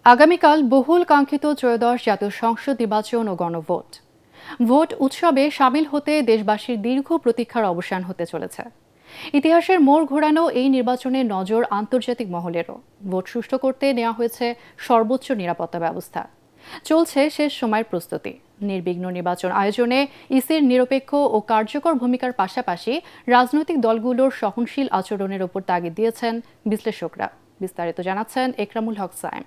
আগামীকাল বহুল কাঙ্ক্ষিত ত্রয়োদশ জাতীয় সংসদ নির্বাচন ও গণভোট। ভোট উৎসবে সামিল হতে দেশবাসীর দীর্ঘ প্রতীক্ষার অবসান হতে চলেছে। ইতিহাসের মোড় ঘোরানো এই নির্বাচনে নজর আন্তর্জাতিক মহলেরও। ভোট সুষ্ঠু করতে নেওয়া হয়েছে সর্বোচ্চ নিরাপত্তা ব্যবস্থা। চলছে শেষ সময়ের প্রস্তুতি। নির্বিঘ্ন নির্বাচন আয়োজনে ইসির নিরপেক্ষ ও কার্যকর ভূমিকার পাশাপাশি রাজনৈতিক দলগুলোর সহনশীল আচরণের ওপর তাগিদ দিয়েছেন বিশ্লেষকরা। বিস্তারিত জানাচ্ছেন একরামুল হক সায়েম।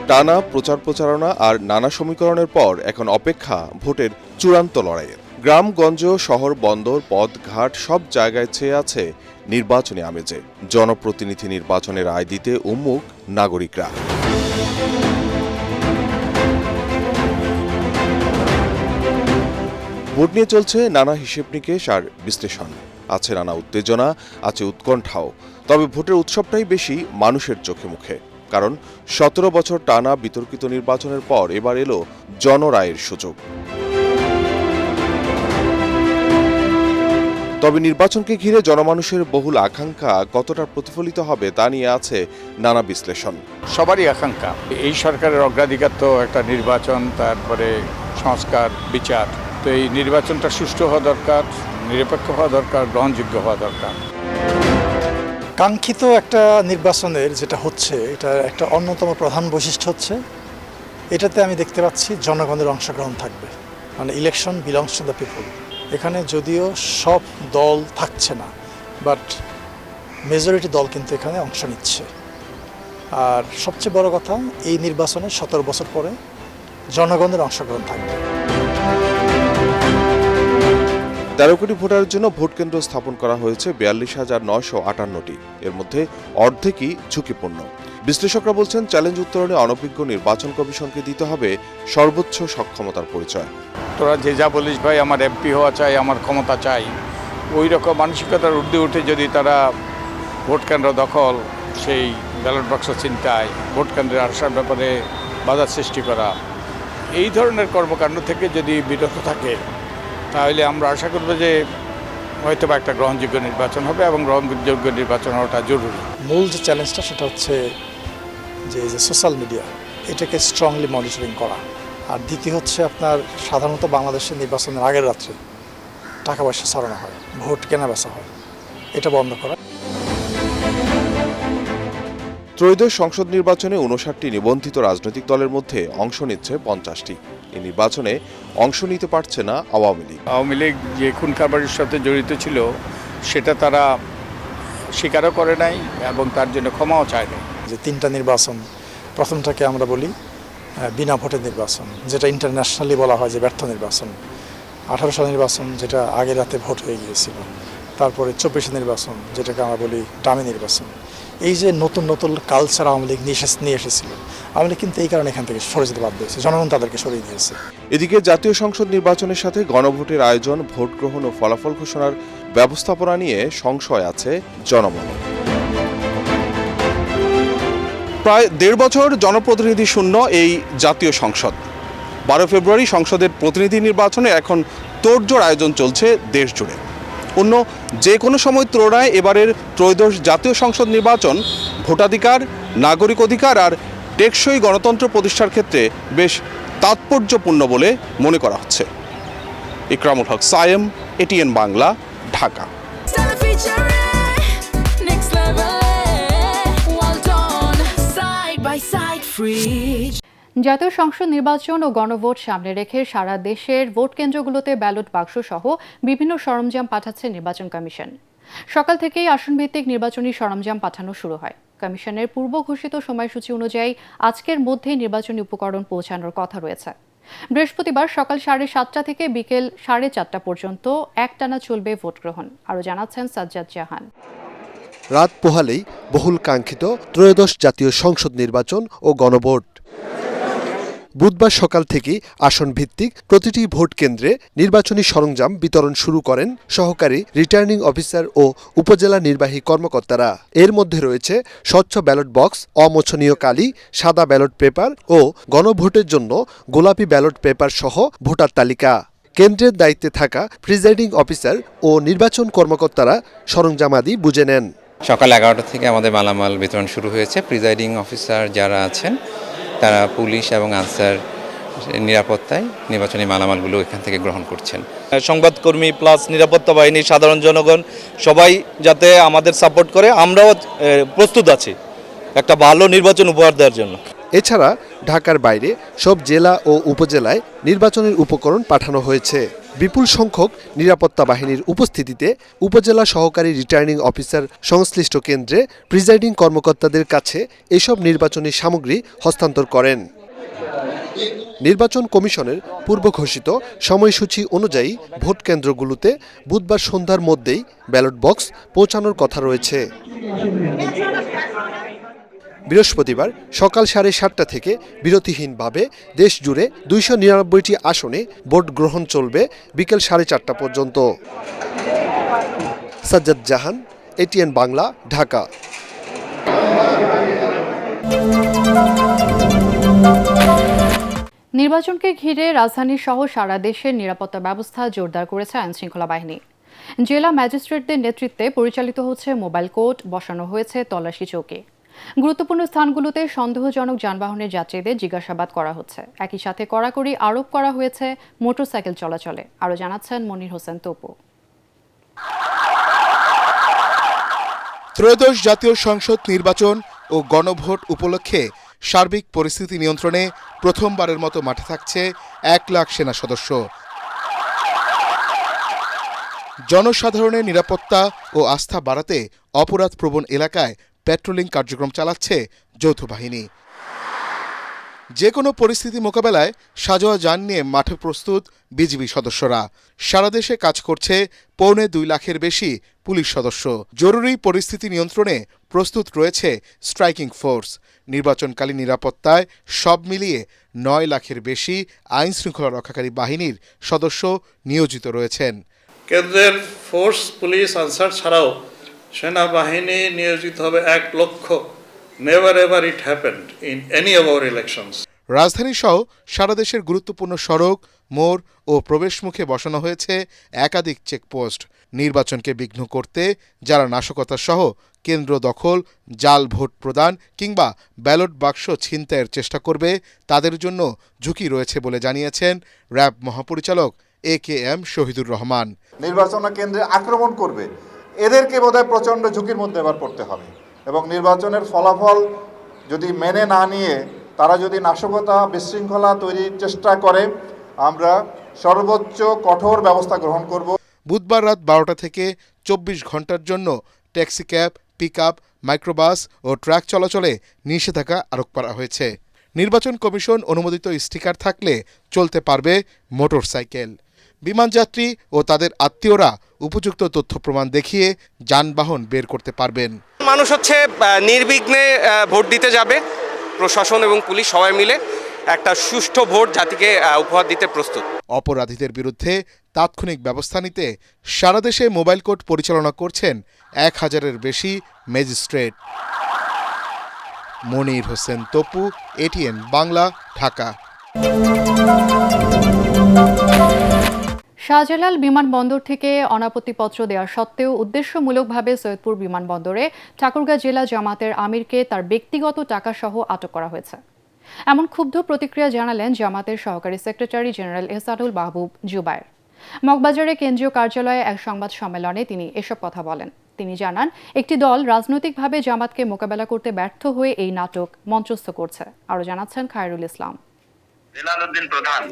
টানা প্রচারণা আর নানা সমীকরণের পর এখন অপেক্ষা ভোটের চূড়ান্ত লড়াইয়ের। গ্রামগঞ্জ, শহর, বন্দর, পথ, ঘাট সব জায়গায় ছেয়ে আছে নির্বাচনী আমেজে। জনপ্রতিনিধি নির্বাচনের রায় দিতে উন্মুখ নাগরিকরা। ভোট নিয়ে চলছে নানা হিসেব নিকেশ আর বিশ্লেষণ। আছে নানা উত্তেজনা, আছে উৎকণ্ঠাও। তবে ভোটের উৎসবটাই বেশি মানুষের চোখে মুখে। কারণ 17 বছর টানা বিতর্কিত নির্বাচনের পর এবার এলো জনরায়ের সুযোগ। তবে নির্বাচনকে ঘিরে জনমানুষের বহুল আকাঙ্ক্ষা কতটা প্রতিফলিত হবে তা নিয়ে আছে নানা বিশ্লেষণ। সবারই আকাঙ্ক্ষা, এই সরকারের অগ্রাধিকার তো একটা নির্বাচন, তারপরে সংস্কার, বিচার। তো এই নির্বাচনটা সুষ্ঠু হওয়া দরকার, নিরপেক্ষ হওয়া দরকার, গ্রহণযোগ্য হওয়া দরকার। কাঙ্ক্ষিত একটা নির্বাচনের যেটা হচ্ছে, এটা একটা অন্যতম প্রধান বৈশিষ্ট্য হচ্ছে এটাতে আমি দেখতে পাচ্ছি জনগণের অংশগ্রহণ থাকবে। মানে election belongs to the people. এখানে যদিও সব দল থাকছে না, বাট মেজরিটি দল কিন্তু এখানে অংশ নিচ্ছে। আর সবচেয়ে বড় কথা, এই নির্বাচনে 17 বছর পরে জনগণের অংশগ্রহণ থাকবে। 13 কোটি ভোটারের জন্য ভোট কেন্দ্র স্থাপন করা হয়েছে 42,958টি। এর মধ্যে অর্ধেকই ঝুঁকিপূর্ণ। বিশ্লেষকরা বলছেন, চ্যালেঞ্জ উত্তরণে অনভিজ্ঞ নির্বাচন কমিশনকে দিতে হবে সর্বোচ্চ সক্ষমতার পরিচয়। তোরা যে যা বলিস ভাই, আমার এমপি হওয়া চাই, আমার ক্ষমতা চাই, ওই রকম মানসিকতার ঊর্ধ্বে উঠে যদি তারা ভোট কেন্দ্র দখল, সেই ব্যালট বাক্স ছিনতাই, ভোট কেন্দ্রে আসার ব্যাপারে বাধা সৃষ্টি করা, এই ধরনের কর্মকাণ্ড থেকে যদি বিরত থাকে, তাহলে আমরা আশা করব যে হয়তো বা একটা গ্রহণযোগ্য নির্বাচন হবে, এবং গ্রহণযোগ্য নির্বাচন হওয়াটা জরুরি। মূল যে চ্যালেঞ্জটা সেটা হচ্ছে যে সোশ্যাল মিডিয়া, এটাকে স্ট্রংলি মনিটরিং করা। আর দ্বিতীয় হচ্ছে আপনার সাধারণত বাংলাদেশের নির্বাচনের আগের রাত্রে টাকা পয়সা ছড়ানো হয়, ভোট কেনা বেচা হয়, এটা বন্ধ করা। ত্রয়োদশ সংসদ নির্বাচনে 59টি নিবন্ধিত রাজনৈতিক দলের মধ্যে অংশ নিচ্ছে 50টি। এই নির্বাচনে অংশ নিতে পারছে না আওয়ামী লীগ। আওয়ামী লীগ যে খুন খাবারের সাথে জড়িত ছিল সেটা তারা স্বীকারও করে নাই, এবং তার জন্য ক্ষমাও চায় না। যে 3টা নির্বাচন, প্রথমটাকে আমরা বলি বিনা ভোটের নির্বাচন, যেটা ইন্টারন্যাশনালি বলা হয় যে ব্যর্থ নির্বাচন। 18 সালের নির্বাচন, যেটা আগের রাতে ভোট হয়ে গিয়েছিল। তারপরে 24 নির্বাচন, যেটাকে আমরা বলি ডামি নির্বাচন। এই যে নতুন নতুন কালচার আওয়ামী লীগ নিয়ে এসেছিল, আওয়ামী লীগ কিন্তু এই কারণে এখান থেকে সরে যেতে বাধ্য হয়েছে, জনগণ তাদেরকে সরিয়ে দিয়েছে। এদিকে জাতীয় সংসদ নির্বাচনের সাথে গণভোটের আয়োজন, ভোট গ্রহণ ও ফলাফল ঘোষণার ব্যবস্থাপনা নিয়ে সংশয় আছে জনমনে। প্রায় 1.5 বছর জনপ্রতিনিধি শূন্য এই জাতীয় সংসদ। 12 ফেব্রুয়ারি সংসদের প্রতিনিধি নির্বাচনে এখন তোড়জোড় আয়োজন চলছে দেশ জুড়ে। অন্য যে কোনো সময় তুলনায় এবারের ত্রয়োদশ জাতীয় সংসদ নির্বাচন ভোটাধিকার, নাগরিক অধিকার আর টেকসই গণতন্ত্র প্রতিষ্ঠার ক্ষেত্রে বেশ তাৎপর্যপূর্ণ বলে মনে করা হচ্ছে। ইকরামুল হক সায়েম, এটিএন বাংলা, ঢাকা। জাতীয় সংসদ নির্বাচন ও গণভোট সামনে রেখে সারা দেশের ভোট কেন্দ্রগুলোতে ব্যালট বাক্স সহ বিভিন্ন সরঞ্জাম পাঠাচ্ছে নির্বাচন কমিশন। সকাল থেকেই আসনভিত্তিক নির্বাচনী সরঞ্জাম পাঠানো শুরু হয়। কমিশনের পূর্ব ঘোষিত সময়সূচি অনুযায়ী আজকের মধ্যেই নির্বাচনী উপকরণ পৌঁছানোর কথা রয়েছে। বৃহস্পতিবার সকাল 7:30 থেকে বিকেল 4:30 পর্যন্ত একটানা চলবে ভোট গ্রহণ। আরও জানাচ্ছেন সাজ্জাদ জাহান। রাত পোহালেই বহুল কাঙ্ক্ষিত ত্রয়োদশ জাতীয় সংসদ নির্বাচন ও গণভোট। বুধবার সকাল থেকেই আসন ভিত্তিক প্রতিটি ভোট কেন্দ্রে নির্বাচনী সরঞ্জাম বিতরণ শুরু করেন সহকারী রিটার্নিং অফিসার ও উপজেলা নির্বাহী কর্মকর্তারা। এর মধ্যে রয়েছে স্বচ্ছ ব্যালট বক্স, অমোছনীয় কালি, সাদা ব্যালট পেপার ও গণভোটের জন্য গোলাপি ব্যালট পেপার সহ ভোটার তালিকা। কেন্দ্রের দায়িত্বে থাকা প্রিজাইডিং অফিসার ও নির্বাচন কর্মকর্তারা সরঞ্জামাদি বুঝে নেন। সকাল 11টা থেকে আমাদের মালামাল বিতরণ শুরু হয়েছে। প্রিজাইডিং অফিসার যারা আছেন তারা পুলিশ এবং আনসার নিরাপত্তায় নির্বাচনী মালামালগুলো এখান থেকে গ্রহণ করছেন। সংবাদকর্মী প্লাস নিরাপত্তা বাহিনী, সাধারণ জনগণ সবাই যাতে আমাদের সাপোর্ট করে, আমরাও প্রস্তুত আছি একটা ভালো নির্বাচন উপহার দেওয়ার জন্য। এছাড়া ঢাকার বাইরে সব জেলা ও উপজেলায় নির্বাচনের উপকরণ পাঠানো হয়েছে। বিপুল সংখ্যক নিরাপত্তা বাহিনীর উপস্থিতিতে উপজেলা সহকারী রিটার্নিং অফিসার সংশ্লিষ্ট কেন্দ্রে প্রিজাইডিং কর্মকর্তাদের কাছে এসব নির্বাচনী সামগ্রী হস্তান্তর করেন। নির্বাচন কমিশনের পূর্ব ঘোষিত সময়সূচি অনুযায়ী ভোট কেন্দ্রগুলোতে বুধবার সন্ধ্যার মধ্যেই ব্যালট বক্স পৌঁছানোর কথা রয়েছে। বৃহস্পতিবার সকাল 7:30 থেকে বিরতিহীনভাবে দেশ জুড়ে 299টি আসনে ভোট গ্রহণ চলবে বিকেল 4:30 পর্যন্ত। সাজ্জাদ জাহান, এটিএন বাংলা, ঢাকা। নির্বাচনকে ঘিরে রাজধানী সহ সারা দেশের নিরাপত্তা ব্যবস্থা জোরদার করেছে আইনশৃঙ্খলা বাহিনী। জেলা ম্যাজিস্ট্রেটদের নেতৃত্বে পরিচালিত হচ্ছে মোবাইল কোর্ট, বসানো হয়েছে তল্লাশি চৌকি। গুরুত্বপূর্ণ স্থানগুলোতে সন্দেহজনক যানবাহনের যাত্রীদের জিজ্ঞাসাবাদ করা হচ্ছে। একই সাথে কড়াকড়ি আরোপ করা হয়েছে মোটরসাইকেল চলাচলে। আরও জানাচ্ছেন মনির হোসেন তপু। ত্রয়োদশ জাতীয় সংসদ নির্বাচন ও গণভোট উপলক্ষে সার্বিক পরিস্থিতি নিয়ন্ত্রণে প্রথমবারের মতো মাঠে থাকছে 1 লাখ সেনা সদস্য। জনসাধারণের নিরাপত্তা ও আস্থা বাড়াতে অপরাধপ্রবণ এলাকায় পেট্রোলিং কার্যক্রম চালাচ্ছে যৌথ বাহিনী। যে কোনো পরিস্থিতি মোকাবেলায় সাজোয়া যান নিয়ে মাঠে প্রস্তুত বিজিবি সদস্যরা। সারা দেশে কাজ করছে 2.25 লাখের বেশি পুলিশ সদস্য। জরুরি পরিস্থিতি নিয়ন্ত্রণে প্রস্তুত রয়েছে স্ট্রাইকিং ফোর্স। নির্বাচনকালীন নিরাপত্তায় সব মিলিয়ে 9 লাখের বেশি আইন শৃঙ্খলা রক্ষাকারী বাহিনীর সদস্য নিয়োজিত রয়েছেন। কেন্দ্রের ফোর্স, পুলিশ, আনসার ছাড়াও সেনাবাহিনী নিয়োজিত হবে 1 লক্ষ। Never ever it happened in any of our elections. রাজধানী সহ সারা দেশের গুরুত্বপূর্ণ সড়ক, মোড় ও প্রবেশমুখে বসানো হয়েছে একাধিক চেকপোস্ট। নির্বাচনকে বিঘ্ন করতে যারা নাশকতা সহ কেন্দ্র দখল, জাল ভোট প্রদান কিংবা ব্যালট বাক্স ছিনতাইয়ের চেষ্টা করবে তাদের জন্য ঝুঁকি রয়েছে বলে জানিয়েছেন র্যাব মহাপরিচালক AKM শহীদুর রহমান। নির্বাচন কেন্দ্রে আক্রমণ করবে, এদেরকে বোধহয় প্রচণ্ড ঝুঁকির মধ্যে এবার পড়তে হবে এবং নির্বাচনের ফলাফল যদি মেনে না নিয়ে তারা যদি নাশকতা, বিশৃঙ্খলা তৈরির চেষ্টা করে, আমরা সর্বোচ্চ কঠোর ব্যবস্থা গ্রহণ করব। বুধবার রাত 12টা থেকে 24 ঘন্টার জন্য ট্যাক্সি ক্যাব, পিকআপ, মাইক্রোবাস ও ট্রাক চলাচলে নিষেধাজ্ঞা আরোপ করা হয়েছে। নির্বাচন কমিশন অনুমোদিত স্টিকার থাকলে চলতে পারবে মোটরসাইকেল। বিমানযাত্রী ও তাদের আত্মীয়রা উপযুক্ত তথ্য প্রমাণ দেখিয়ে যানবাহন বের করতে পারবেন। মানুষ হচ্ছে নির্বিঘ্নে ভোট দিতে যাবে। প্রশাসন এবং পুলিশ সবাই মিলে একটা সুষ্ঠু ভোট জাতিকে উপহার দিতে প্রস্তুত। অপরাধীদের বিরুদ্ধে তাৎক্ষণিক ব্যবস্থা নিতে সারা দেশে মোবাইল কোর্ট পরিচালনা করছেন 1000-এর বেশি ম্যাজিস্ট্রেট। মনির হোসেন তপু, এটিএন বাংলা, ঢাকা। শাহজালাল বিমানবন্দর থেকে অনাপত্তিপত্র দেওয়া সত্ত্বেও উদ্দেশ্যমূলকভাবে সৈয়দপুর বিমানবন্দরে ঠাকুরগাঁও জেলা জামাতের আমিরকে তার ব্যক্তিগত টাকাসহ আটক করা হয়েছে। এমন ক্ষুব্ধ প্রতিক্রিয়া জানালেন জামাতের সহকারী সেক্রেটারি জেনারেল এহসানুল মাহবুব জুবায়ের। মগবাজারে কেন্দ্রীয় কার্যালয়ে এক সংবাদ সম্মেলনে তিনি এসব কথা বলেন। তিনি জানান, একটি দল রাজনৈতিকভাবে জামাতকে মোকাবেলা করতে ব্যর্থ হয়ে এই নাটক মঞ্চস্থ করছে। আরও জানাচ্ছেন খায়রুল ইসলাম। জেলালউদ্দিন প্রধান,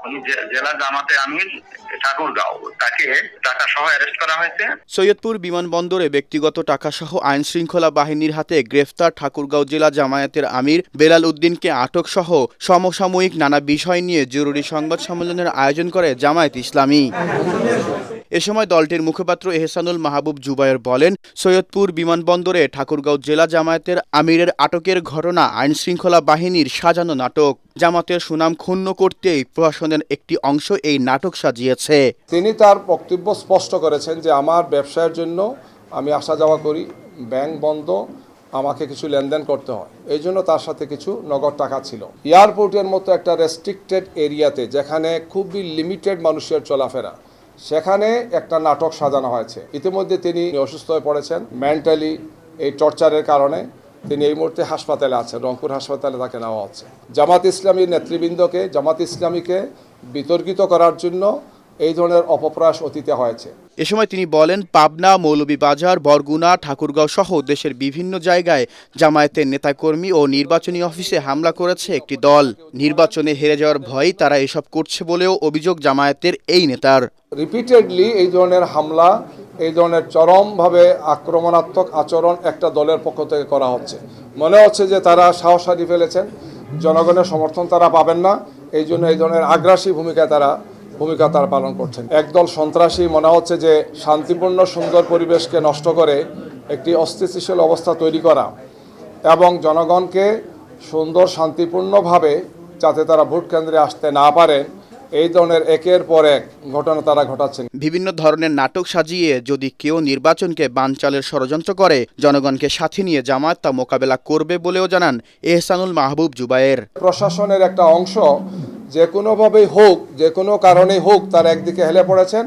উনি জেলা জামাতে আমির ঠাকুরগাঁও, তাকে টাকা সহ অ্যারেস্ট করা হয়েছে। সৈয়দপুর বিমানবন্দরে ব্যক্তিগত টাকাসহ আইন শৃঙ্খলা বাহিনীর হাতে গ্রেফতার ঠাকুরগাঁও জেলা জামায়াতের আমির বেলাল উদ্দিনকে আটক সহ সমসাময়িক নানা বিষয় নিয়ে জরুরি সংবাদ সম্মেলনের আয়োজন করে জামায়াত ইসলামী। এ সময় দলটির মুখপাত্র এহসানুল মাহবুব জুবায়ের বলেন, সৈয়দপুর বিমানবন্দরে ঠাকুরগাঁও জেলা জামায়াতের আমিরের আটকের ঘটনা আইন শৃঙ্খলা বাহিনীর সাজানো নাটক। জামাতের সুনাম ক্ষুণ্ণ করতেই প্রশাসনের একটি অংশ এই নাটক সাজিয়েছে। তিনি তার বক্তব্য স্পষ্ট করেছেন যে আমার ব্যবসায়ের জন্য আমি আসা যাওয়া করি, ব্যাংক বন্ধ, আমাকে কিছু লেনদেন করতে হয়, এই জন্য তার সাথে কিছু নগদ টাকা ছিল। এয়ারপোর্টের মতো একটা রেস্ট্রিক্টেড এরিয়াতে যেখানে খুবই লিমিটেড মানুষের চলাফেরা, সেখানে একটা নাটক সাজানো হয়েছে। ইতিমধ্যে তিনি অসুস্থ হয়ে পড়েছেন মেন্টালি, এই টর্চারের কারণে তিনি এই মুহূর্তে হাসপাতালে আছেন, রংপুর হাসপাতালে তাকে নেওয়া হচ্ছে। জামাত ইসলামীর নেতৃবৃন্দকে, জামাত ইসলামীকে বিতর্কিত করার জন্য এই ধরনের অপপ্রয়াস অতীতে হয়েছে। এ সময় তিনি বলেন, পাবনা, মৌলভীবাজার, বরগুনা, ঠাকুরগাঁও সহ দেশের বিভিন্ন জায়গায় জামায়াতের নেতাকর্মী ও নির্বাচনী অফিসে হামলা করেছে একটি দল। নির্বাচনে হেরে যাওয়ার ভয়েই তারা এসব করছে বলেও অভিযোগ জামায়াতের এই নেতার। রিপিটেডলি এই ধরনের হামলা, এই ধরনের চরমভাবে আক্রমণাত্মক আচরণ একটা দলের পক্ষ থেকে করা হচ্ছে। মনে হচ্ছে যে তারা সাহস হারিয়ে ফেলেছেন, জনগণের সমর্থন তারা পাবেন না, এই জন্য এই ধরনের আগ্রাসী ভূমিকা তারা পালন করছেন। একদল সন্ত্রাসী মনে হচ্ছে যে শান্তিপূর্ণ সুন্দর পরিবেশকে নষ্ট করে একটি অস্থিতিশীল অবস্থা তৈরি করা এবং জনগণকে সুন্দর শান্তিপূর্ণভাবে যাতে তারা ভোট কেন্দ্রে আসতে না পারেন, এই ধরনের একের পর এক ঘটনা তারা ঘটাচ্ছেন। বিভিন্ন ধরনের নাটক সাজিয়ে যদি কেউ নির্বাচনকে বানচালের ষড়যন্ত্র করে, জনগণকে সাথে নিয়ে জামায়াত তা মোকাবেলা করবে বলেও জানান এহসানুল মাহবুব জুবায়ের। প্রশাসনের একটা অংশ যে কোনোভাবেই হোক, যে কোনো কারণেই হোক, তারা একদিকে হেলে পড়েছেন।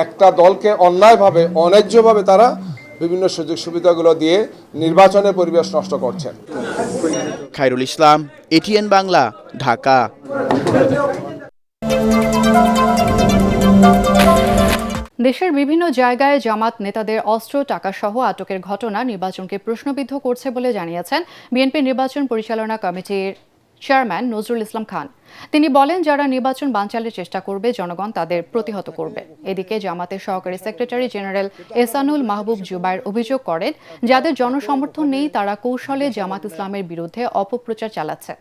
একটা দলকে অন্যায়ভাবে, অন্যায্যভাবে তারা বিভিন্ন সুযোগ সুবিধাগুলো দিয়ে নির্বাচনের পরিবেশ নষ্ট করছেন। খায়রুল ইসলাম, এটিএন বাংলা, ঢাকা। দেশের বিভিন্ন জায়গায় জামাত নেতাদের অস্ত্র, টাকাসহ আটকের ঘটনা নির্বাচনকে প্রশ্নবিদ্ধ করছে বলে জানিয়েছেন বিএনপির নির্বাচন পরিচালনা কমিটির চেয়ারম্যান নজরুল ইসলাম খান। তিনি বলেন, যারা নির্বাচন বানচালের চেষ্টা করবে, জনগণ তাদের প্রতিহত করবে। এদিকে জামাতের সহকারী সেক্রেটারি জেনারেল এহসানুল মাহবুব জুবায়ের অভিযোগ করেন, যাদের জনসমর্থন নেই তারা কৌশলে জামাত ইসলামের বিরুদ্ধে অপপ্রচার চালাচ্ছে।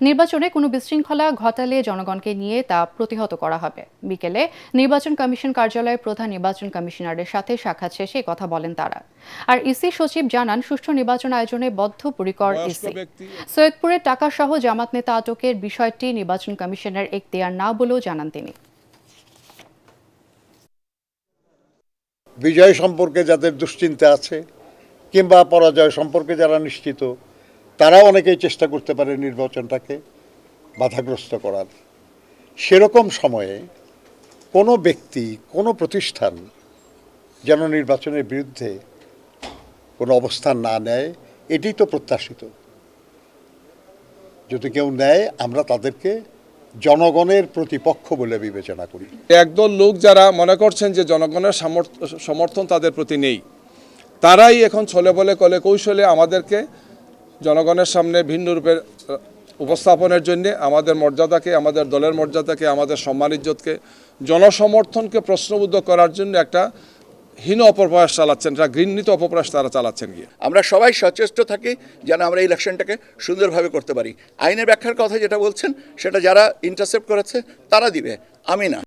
নির্বাচনে কোনো বিশৃঙ্খলা ঘটালে জনগণকে নিয়ে তা প্রতিহত করা হবে। বিকেলে নির্বাচন কমিশন কার্যালয়ের প্রধান নির্বাচন কমিশনারের সাথে সাক্ষাৎ শেষে কথা বলেন তারা। আর ইসি সচিব জানান, সুষ্ঠু নির্বাচন আয়োজনে বদ্ধপরিকর ইসি। সৈয়দপুরের টাকাসহ জামাত নেতা আটকের বিষয়টি নির্বাচন কমিশনের এখতিয়ার না বলেও জানান তিনি। বিজয় সম্পর্কে যাদের দুশ্চিন্তা আছে কিংবা পরাজয় সম্পর্কে যারা নিশ্চিত, তারা অনেকেই চেষ্টা করতে পারে নির্বাচনটাকে বাধাগ্রস্ত করার। সেরকম সময়ে কোনো ব্যক্তি, কোনো প্রতিষ্ঠান যেন নির্বাচনের বিরুদ্ধে কোনো অবস্থান না নেয়, এটাই তো প্রত্যাশিত। যদি কেউ নেয়, আমরা তাদেরকে জনগণের প্রতিপক্ষ বলে বিবেচনা করি। একদল লোক যারা মনে করছেন যে জনগণের সমর্থন তাদের প্রতি নেই, তারাই এখন ছলে বলে কলে কৌশলে আমাদেরকে জনগণের সামনে ভিন্ন রূপে উপস্থাপনের জন্য আমাদের মর্যাদাকে, আমাদের দলের মর্যাদাকে, আমাদের সম্মান ইজ্জতকে, জনসমর্থনকে প্রশ্নবুদ্ধ করার জন্য একটা হীন অপপ্রয়াস চালাচ্ছেন, একটা ঘৃণিত অপপ্রয়াস তারা চালাচ্ছেন গিয়ে। আমরা সবাই সচেষ্ট থাকি যেন আমরা ইলেকশনটাকে সুন্দরভাবে করতে পারি। আইনের ব্যাখ্যার কথা যেটা বলছেন, সেটা যারা ইন্টারসেপ্ট করেছে তারা দিবে, আমি না।